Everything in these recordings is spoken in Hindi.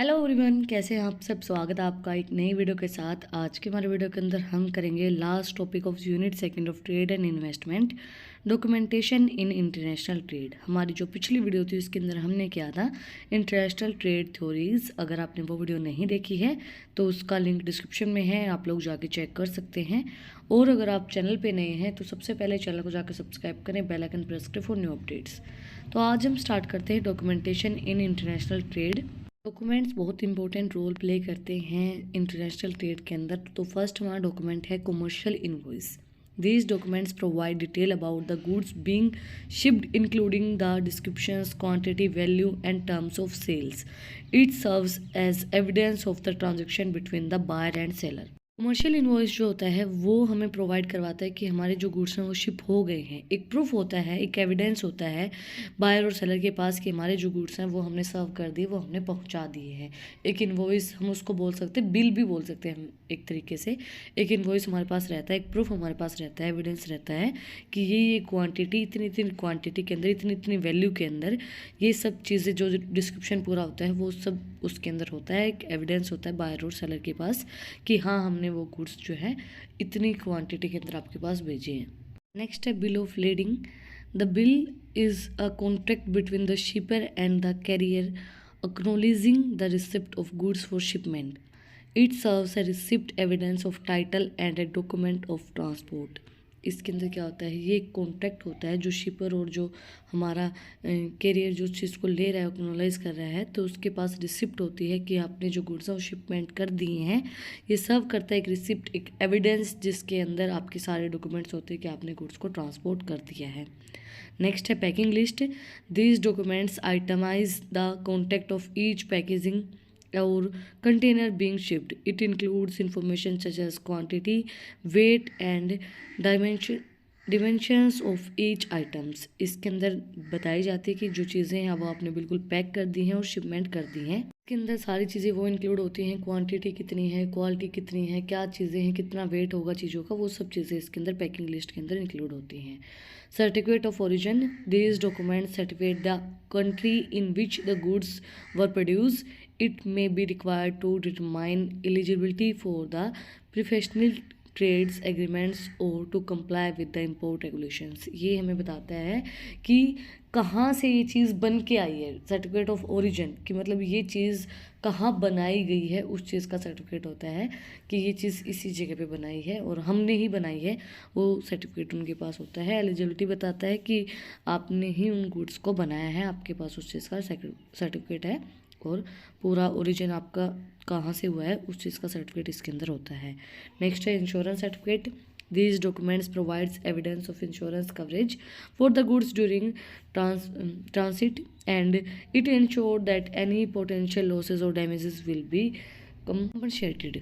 हेलो एवरीवन, कैसे हैं आप सब। स्वागत है आपका एक नई वीडियो के साथ। आज के हमारे वीडियो के अंदर हम करेंगे last topic of unit second of trade and investment, documentation in international trade. हमारी जो पिछली वीडियो थी उसके अंदर हमने किया था इंटरनेशनल ट्रेड थ्योरीज। अगर आपने वो वीडियो नहीं देखी है तो उसका लिंक डिस्क्रिप्शन में है, आप लोग जाके चेक कर सकते हैं। और अगर आप चैनल पर नए हैं तो सबसे पहले चैनल को जाकर सब्सक्राइब करें, बेल आइकन प्रेस करें फॉर न्यू अपडेट्स। तो आज हम स्टार्ट करते हैं documentation in international trade. Documents बहुत इंपॉर्टेंट रोल प्ले करते हैं इंटरनेशनल ट्रेड के अंदर। तो फर्स्ट हमारा डॉक्यूमेंट है commercial invoice. These documents provide detail about the goods being shipped, including the descriptions, quantity, value, and terms of sales. It serves as evidence of the transaction between the buyer and seller. Commercial invoice जो होता है वो हमें प्रोवाइड करवाता है कि हमारे जो गुड्स हैं वो शिप हो गए हैं। एक प्रूफ होता है, एक एविडेंस होता है बायर और सेलर के पास कि हमारे जो गुड्स हैं वो हमने सर्व कर दिए, वो हमने पहुंचा दिए हैं। एक इनवॉइस हम उसको बोल सकते हैं, बिल भी बोल सकते हैं हम एक तरीके से। एक इनवॉइस हमारे पास रहता है, एक प्रूफ हमारे पास रहता है, एविडेंस रहता है कि ये क्वान्टिटी, इतनी इतनी क्वान्टिटी के अंदर, इतनी इतनी वैल्यू के अंदर, ये सब चीज़ें जो डिस्क्रिप्शन पूरा होता है वो सब उसके अंदर होता है। एक एविडेंस होता है बायर और सेलर के पास कि हाँ हमने वो गुड्स जो है इतनी क्वांटिटी के अंदर आपके पास भेजे हैं। नेक्स्ट है bill of lading. The bill is a contract between the shipper and the carrier acknowledging the receipt of goods for shipment. It serves a receipt evidence of title and a document of transport. इसके अंदर क्या होता है, ये एक कॉन्ट्रैक्ट होता है जो शिपर और जो हमारा कैरियर जो चीज़ को ले रहा है, एक्नॉलेज कर रहा है, तो उसके पास रिसिप्ट होती है कि आपने जो गुड्स है वो शिपमेंट कर दिए हैं। ये सर्व करता है एक रिसिप्ट, एक एविडेंस जिसके अंदर आपके सारे डॉक्यूमेंट्स होते हैं कि आपने गुड्स को ट्रांसपोर्ट कर दिया है। नेक्स्ट है packing list. These documents itemised the contact of each packaging or container being shipped. It includes information such as quantity, weight and dimensions of each items. इसके अंदर बताई जाती है कि जो चीज़ें हैं वो आपने बिल्कुल पैक कर दी हैं और शिपमेंट कर दी हैं। इसके अंदर सारी चीज़ें वो इंक्लूड होती हैं, क्वांटिटी कितनी है, क्वालिटी कितनी है, क्या चीज़ें हैं, कितना वेट होगा चीज़ों का, वो सब चीज़ें इसके अंदर पैकिंग लिस्ट के अंदर इंक्लूड होती हैं। Certificate of origin. These document certificate the country in which the goods were produce. It may be required to determine eligibility for the professional trades agreements or to comply with the import regulations. ये हमें बताता है कि कहाँ से ये चीज़ बन के आई है। सर्टिफिकेट ऑफ ओरिजिन कि मतलब ये चीज़ कहाँ बनाई गई है, उस चीज़ का सर्टिफिकेट होता है कि ये चीज़ इसी जगह पे बनाई है और हमने ही बनाई है, वो सर्टिफिकेट उनके पास होता है। एलिजिबिलिटी बताता है कि आपने ही उन गुड्स को बनाया है, आपके पास उस चीज़ का सर्टिफिकेट है और पूरा ओरिजिन आपका कहाँ से हुआ है उस चीज़ का सर्टिफिकेट इसके अंदर होता है। नेक्स्ट है insurance certificate. These documents provides evidence of insurance coverage for the goods during transit and it ensure that any potential losses or damages will be compensated.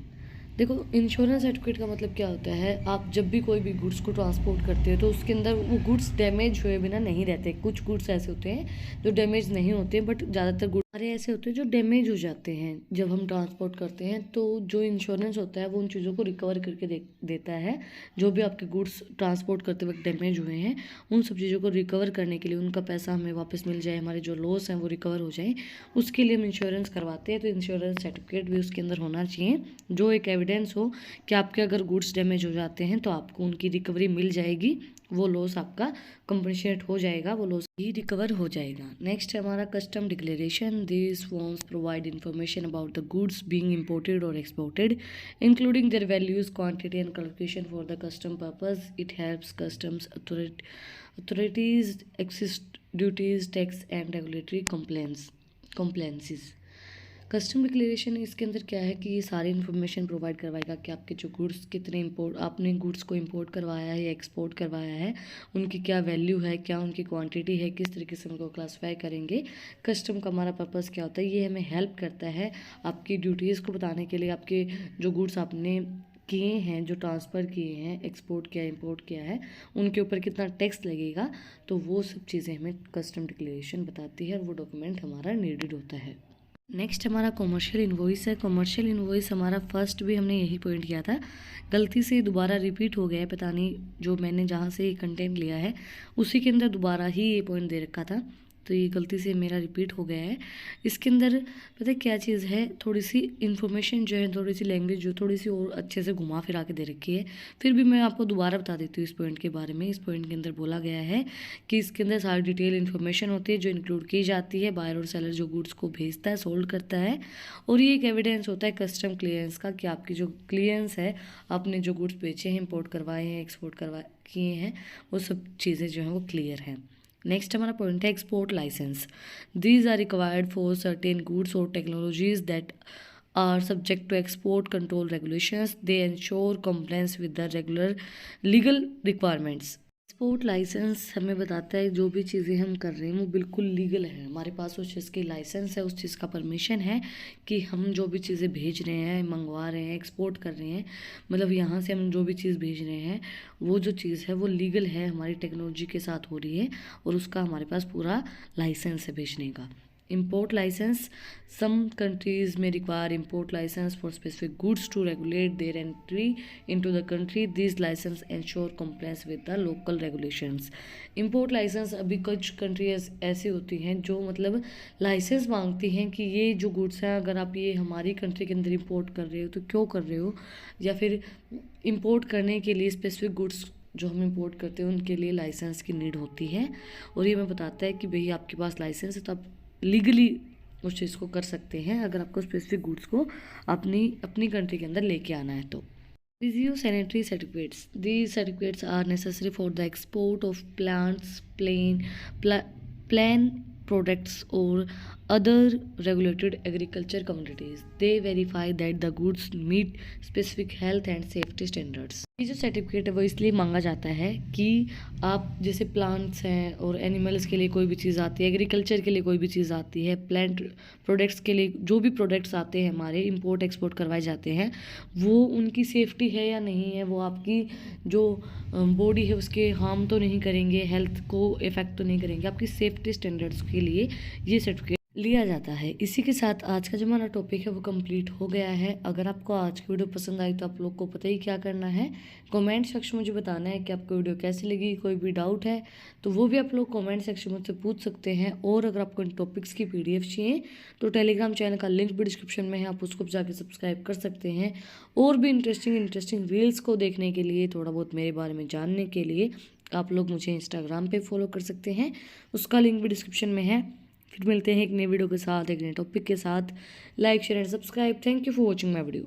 देखो, इंश्योरेंस सर्टिफिकेट का मतलब क्या होता है, आप जब भी कोई भी गुड्स को ट्रांसपोर्ट करते हो तो उसके अंदर वो गुड्स डैमेज हुए बिना नहीं रहते। कुछ गुड्स ऐसे होते हैं जो डैमेज नहीं होते, बट ज़्यादातर गुड्स सारे ऐसे होते हैं जो डैमेज हो जाते हैं जब हम ट्रांसपोर्ट करते हैं। तो जो इंश्योरेंस होता है वो उन चीज़ों को रिकवर करके देता है। जो भी आपके गुड्स ट्रांसपोर्ट करते वक्त डैमेज हुए हैं उन सब चीज़ों को रिकवर करने के लिए, उनका पैसा हमें वापस मिल जाए, हमारे जो लॉस हैं वो रिकवर हो जाए, उसके लिए हम इंश्योरेंस करवाते हैं। तो इंश्योरेंस सर्टिफिकेट भी उसके अंदर होना चाहिए जो एक एविडेंस हो कि आपके अगर गुड्स डैमेज हो जाते हैं तो आपको उनकी रिकवरी मिल जाएगी, वो लॉस आपका कंपनसेट हो जाएगा, वो लॉस ही रिकवर हो जाएगा। नेक्स्ट है हमारा custom declaration. This forms provide information about the goods being imported और exported including their values, quantity and calculation for the custom purpose. It helps customs authorities assess duties, tax and regulatory compliances. Custom declaration इसके अंदर क्या है कि ये सारी इन्फॉर्मेशन प्रोवाइड करवाएगा कि आपके जो गुड्स कितने आपने गुड्स को इंपोर्ट करवाया है या एक्सपोर्ट करवाया है, उनकी क्या वैल्यू है, क्या उनकी क्वांटिटी है, किस तरीके से उनको क्लासीफाई करेंगे। कस्टम का हमारा पर्पस क्या होता है, ये हमें हेल्प करता है आपकी ड्यूटीज़ को बताने के लिए। आपके जो गुड्स आपने किए हैं, जो ट्रांसफ़र किए हैं, एक्सपोर्ट किया, इंपोर्ट किया है, उनके ऊपर कितना टैक्स लगेगा, तो वो सब चीज़ें हमें कस्टम डिक्लेरेशन बताती है और वो डॉक्यूमेंट हमारा नीडेड होता है। नेक्स्ट हमारा कॉमर्शियल इनवॉइस है। कॉमर्शियल इनवॉइस हमारा फर्स्ट भी हमने यही पॉइंट किया था, गलती से दोबारा रिपीट हो गया है, पता नहीं जो मैंने जहाँ से कंटेंट लिया है उसी के अंदर दोबारा ही ये पॉइंट दे रखा था। तो ये गलती से मेरा रिपीट हो गया है। इसके अंदर पता है क्या चीज़ है, थोड़ी सी इन्फॉर्मेशन जो है, थोड़ी सी लैंग्वेज जो थोड़ी सी और अच्छे से घुमा फिरा के दे रखी है। फिर भी मैं आपको दोबारा बता देती हूँ इस पॉइंट के बारे में। इस पॉइंट के अंदर बोला गया है कि इसके अंदर सारी डिटेल इन्फॉर्मेशन होती है जो इंक्लूड की जाती है बायर और सेलर जो गुड्स को भेजता है, सोल्ड करता है। और ये एक एविडेंस होता है कस्टम क्लियरेंस का कि आपकी जो क्लियरेंस है, आपने जो गुड्स बेचे हैं, इम्पोर्ट करवाए हैं, एक्सपोर्ट करवा किए हैं, वो सब चीज़ें जो हैं वो क्लियर हैं। नेक्स्ट हमारा पॉइंट है export licence. These are required for certain goods और technologies that are subject to export control regulations. They ensure compliance with the regular legal requirements. Export licence हमें बताता है जो भी चीज़ें हम कर रहे हैं वो बिल्कुल लीगल है, हमारे पास उस चीज़ की लाइसेंस है, उस चीज़ का परमिशन है कि हम जो भी चीज़ें भेज रहे हैं, मंगवा रहे हैं, एक्सपोर्ट कर रहे हैं, मतलब यहाँ से हम जो भी चीज़ भेज रहे हैं वो जो चीज़ है वो लीगल है, हमारी टेक्नोलॉजी के साथ हो रही है और उसका हमारे पास पूरा लाइसेंस है भेजने का। Import license. Some countries may require import license for specific goods to regulate their entry into the country. These license ensure compliance with the local regulations. Import license अभी कुछ कंट्रीज ऐसी होती हैं जो मतलब लाइसेंस मांगती हैं कि ये जो गुड्स हैं अगर आप ये हमारी कंट्री के अंदर इंपोर्ट कर रहे हो तो क्यों कर रहे हो, या फिर इंपोर्ट करने के लिए स्पेसिफिक गुड्स जो हम इंपोर्ट करते हैं उनके लिए लाइसेंस की नीड होती है। और ये हमें बताता है कि भाई आपके पास लाइसेंस है तो आप लीगली उस चीज़ को कर सकते हैं अगर आपको स्पेसिफिक गुड्स को अपनी कंट्री के अंदर लेके आना है तो। Review sanitary certificates. These certificates are necessary for the export of plants, plan products और other regulated agriculture commodities. They verify that the goods meet specific health and safety standards. ये जो सर्टिफिकेट है वो इसलिए मांगा जाता है कि आप जैसे प्लांट्स हैं और एनिमल्स के लिए कोई भी चीज़ आती है, एग्रीकल्चर के लिए कोई भी चीज़ आती है, प्लांट प्रोडक्ट्स के लिए जो भी प्रोडक्ट्स आते हैं हमारे इंपोर्ट एक्सपोर्ट करवाए जाते हैं, वो उनकी सेफ्टी है या नहीं है, वो आपकी जो बॉडी है उसके हार्म तो नहीं करेंगे, हेल्थ को इफेक्ट तो नहीं करेंगे, आपकी सेफ्टी स्टैंडर्ड्स के लिए ये सर्टिफिकेट लिया जाता है। इसी के साथ आज का जो हमारा टॉपिक है वो कंप्लीट हो गया है। अगर आपको आज की वीडियो पसंद आई तो आप लोग को पता ही क्या करना है, कमेंट सेक्शन में मुझे बताना है कि आपको वीडियो कैसी लगी। कोई भी डाउट है तो वो भी आप लोग कमेंट सेक्शन में मुझसे पूछ सकते हैं। और अगर आपको इन टॉपिक्स की PDF चाहिए तो टेलीग्राम चैनल का लिंक भी डिस्क्रिप्शन में है, आप उसको जाकर सब्सक्राइब कर सकते हैं। और भी इंटरेस्टिंग रील्स को देखने के लिए, थोड़ा बहुत मेरे बारे में जानने के लिए आप लोग मुझे इंस्टाग्राम पर फॉलो कर सकते हैं, उसका लिंक भी डिस्क्रिप्शन में है। फिर मिलते हैं एक नए वीडियो के साथ, एक नए टॉपिक के साथ। Like share and subscribe. Thank you for watching my video.